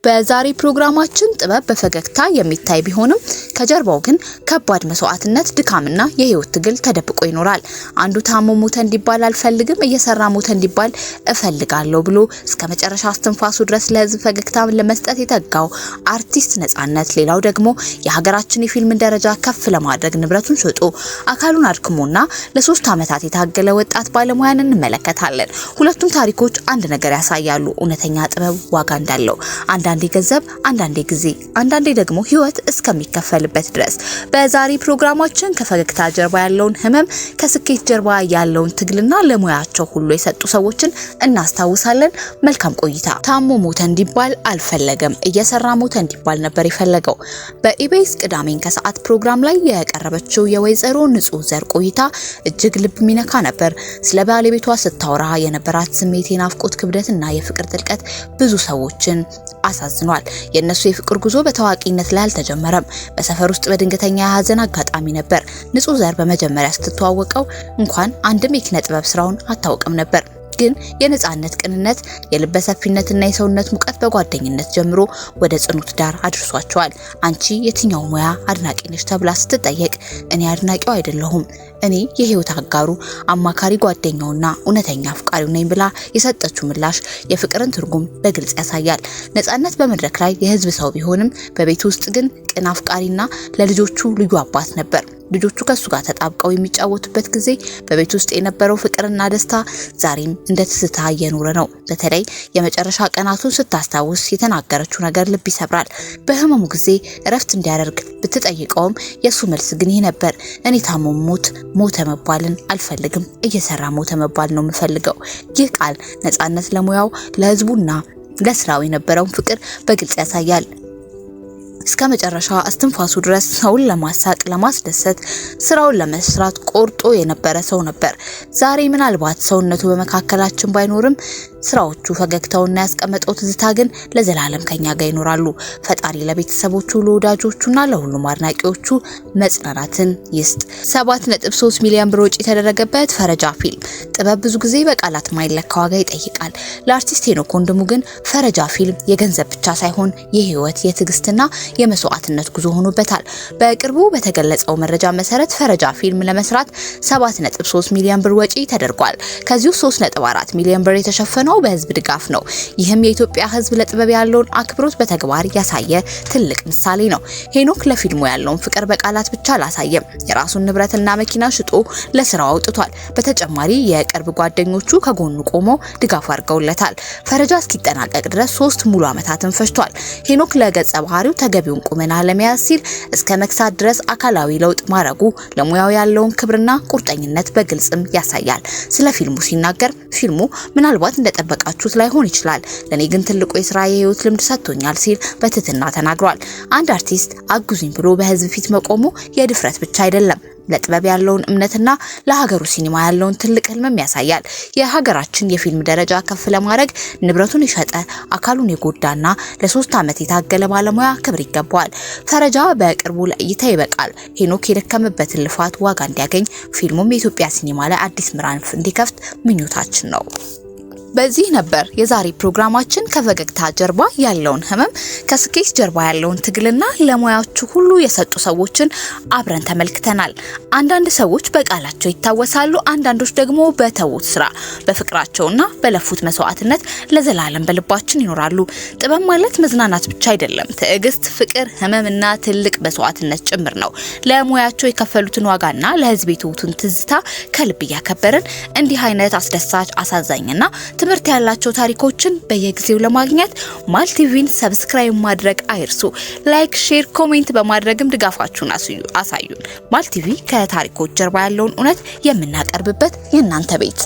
በዛሬ ፕሮግራማችን ጥበብ በፈገግታ የሚታይ ቢሆንም ከጀርባው ግን ከባድ መስዋዕትነት፣ ድካምና የህይወት ትግል ተደብቆ ይኖራል። አንዱ ታሞ ሞተ እንዲባል አልፈልግም፣ እየሰራ ሞተ እንዲባል እፈልጋለሁ ብሎ እስከመጨረሻ አስተንፋሱ ድረስ ለህዝብ ፈገግታ ለመስጠት የተጋው አርቲስት ነጻነት፣ ሌላው ደግሞ የሀገራችን የፊልም ደረጃ ከፍ ለማድረግ ንብረቱን ሸጦ አካሉን አድክሞና ለ3 ዓመታት የታገለ ወጣት ባለሙያን እንመለከታለን። ሁለቱም ታሪኮች አንድ ነገር ያሳያሉ፣ እውነተኛ ጥበብ ዋጋ እንዳለው፣ አንዳንዴ ገንዘብ፣ አንዳንዴ ጊዜ፣ አንዳንዴ ደግሞ ህይወት እስከሚከፈልበት ድረስ። በዛሬ ፕሮግራማችን ከፈገግታ ጀርባ ያለውን ህመም፣ ከስኬት ጀርባ ያለውን ትግልና ለሙያቸው ሁሉ የሰጡ ሰዎችን እናስታውሳለን። መልካም ቆይታ። ታሞ ሞተ እንዲባል አልፈለገም፣ እየሰራ ሞተ እንዲባል ነበር የፈለገው። በኢቢኤስ ቅዳሜን ከሰዓት ፕሮግራም ላይ የቀረበችው የወይዘሮ ንጹህ ዘር ቆይታ እጅግ ልብ የሚነካ ነበር። ስለ ባለቤቷ ስታወራ የነበራት ስሜት፣ የናፍቆት ክብደትና የፍቅር ጥልቀት ብዙ ሰዎችን አሳዝኗል። የነሱ የፍቅር ጉዞ በታዋቂነት ላይ አልተጀመረም። በሰፈር ውስጥ በድንገተኛ የሀዘን አጋጣሚ ነበር። ንጹህ ዘር በመጀመሪያ ስትተዋወቀው እንኳን አንድም የኪነ ጥበብ ስራውን አታውቅም ነበር። ግን የነጻነት ቅንነት፣ የልበሰፊነትና የሰውነት ሙቀት በጓደኝነት ጀምሮ ወደ ጽኑ ትዳር አድርሷቸዋል። አንቺ የትኛው ሙያ አድናቂ ነሽ ተብላ ስትጠየቅ እኔ አድናቂው አይደለሁም፣ እኔ የህይወት አጋሩ፣ አማካሪ፣ ጓደኛውና እውነተኛ አፍቃሪው ነኝ ብላ የሰጠችው ምላሽ የፍቅርን ትርጉም በግልጽ ያሳያል። ነጻነት በመድረክ ላይ የህዝብ ሰው ቢሆንም በቤት ውስጥ ግን ቅን አፍቃሪና ለልጆቹ ልዩ አባት ነበር። ልጆቹ ከሱ ጋር ተጣብቀው የሚጫወቱበት ጊዜ በቤት ውስጥ የነበረው ፍቅርና ደስታ ዛሬም እንደ ትዝታ እየኖረ ነው። በተለይ የመጨረሻ ቀናቱን ስታስታውስ የተናገረችው ነገር ልብ ይሰብራል። በህመሙ ጊዜ እረፍት እንዲያደርግ ብትጠይቀውም የሱ መልስ ግን ይህ ነበር። እኔ ታሞ ሞተ መባልን አልፈልግም፣ እየሰራ ሞተ መባል ነው የምፈልገው። ይህ ቃል ነጻነት ለሙያው ለህዝቡና ለስራው የነበረውን ፍቅር በግልጽ ያሳያል። እስከ መጨረሻ አስተንፋሱ ድረስ ሰውን ለማሳቅ፣ ለማስደሰት፣ ስራውን ለመስራት ቆርጦ የነበረ ሰው ነበር። ዛሬ ምናልባት ሰውነቱ በመካከላችን ባይኖርም ስራዎቹ፣ ፈገግታውና ያስቀመጠው ትዝታ ግን ለዘላለም ከኛ ጋር ይኖራሉ። ፈጣሪ ለቤተሰቦቹ፣ ለወዳጆቹና ለሁሉም አድናቂዎቹ መጽናናትን ይስጥ። 7.3 ሚሊዮን ብር ወጪ የተደረገበት ፈረጃ ፊልም። ጥበብ ብዙ ጊዜ በቃላት ማይለካ ዋጋ ይጠይቃል። ለአርቲስት ሄኖክ ወንድሙ ግን ፈረጃ ፊልም የገንዘብ ብቻ ሳይሆን የህይወት፣ የትዕግስትና የመስዋዕትነት ጉዞ ሆኖበታል። በቅርቡ በተገለጸው መረጃ መሰረት ፈረጃ ፊልም ለመስራት 7.3 ሚሊዮን ብር ወጪ ተደርጓል። ከዚሁ 3.4 ሚሊዮን ብር የተሸፈነው በህዝብ ድጋፍ ነው። ይህም የኢትዮጵያ ህዝብ ለጥበብ ያለውን አክብሮት በተግባር ያሳየ ትልቅ ምሳሌ ነው። ሄኖክ ለፊልሙ ያለውን ፍቅር በቃላት ብቻ አላሳየም። የራሱን ንብረትና መኪና ሽጦ ለስራው አውጥቷል። በተጨማሪ የቅርብ ጓደኞቹ ከጎኑ ቆመው ድጋፍ አድርገውለታል። ፈረጃ እስኪጠናቀቅ ድረስ 3 ሙሉ ዓመታትን ፈጅቷል። ሄኖክ ለገጸ ባህሪው ተገቢውን ቁመና ለመያዝ ሲል እስከ መክሳት ድረስ አካላዊ ለውጥ ማድረጉ ለሙያው ያለውን ክብርና ቁርጠኝነት በግልጽም ያሳያል። ስለ ፊልሙ ሲናገር ፊልሙ ምናልባት እንደጠበቃችሁት ላይሆን ይችላል፣ ለኔ ግን ትልቁ የስራ የህይወት ልምድ ሰጥቶኛል ሲል በትህትና ተናግሯል። አንድ አርቲስት አግዙኝ ብሎ በህዝብ ፊት መቆሙ የድፍረት ብቻ አይደለም፣ ለጥበብ ያለውን እምነትና ለሀገሩ ሲኒማ ያለውን ትልቅ ህልምም ያሳያል። የሀገራችን የፊልም ደረጃ ከፍ ለማድረግ ንብረቱን የሸጠ፣ አካሉን የጎዳና ለ3 ዓመት የታገለ ባለሙያ ክብር ይገባዋል። ፈረጃ በቅርቡ ለእይታ ይበቃል። ሄኖክ የደከመበትን ልፋት ዋጋ እንዲያገኝ፣ ፊልሙም የኢትዮጵያ ሲኒማ ላይ አዲስ ምዕራፍ እንዲከፍት ምኞታችን ነው። በዚህ ነበር የዛሬ ፕሮግራማችን ከፈገግታ ጀርባ ያለውን ህመም፣ ከስኬት ጀርባ ያለውን ትግልና ለሙያቸው ሁሉ የሰጡ ሰዎችን አብረን ተመልክተናል። አንዳንድ ሰዎች በቃላቸው ይታወሳሉ፣ አንዳንዶች ደግሞ በተውት ስራ፣ በፍቅራቸውና በለፉት መስዋዕትነት ለዘላለም በልባችን ይኖራሉ። ጥበብ ማለት መዝናናት ብቻ አይደለም፣ ትዕግስት፣ ፍቅር፣ ህመምና ትልቅ መስዋዕትነት ጭምር ነው። ለሙያቸው የከፈሉትን ዋጋና ለህዝብ የተዉትን ትዝታ ከልብ እያከበርን እንዲህ አይነት አስደሳች፣ አሳዛኝና ትምህርት ያላቸው ታሪኮችን በየጊዜው ለማግኘት ማልቲቪን ሰብስክራይብ ማድረግ አይርሱ። ላይክ፣ ሼር፣ ኮሜንት በማድረግም ድጋፋችሁን አሳዩን። ማልቲቪ ከታሪኮች ጀርባ ያለውን እውነት የምናቀርብበት የእናንተ ቤት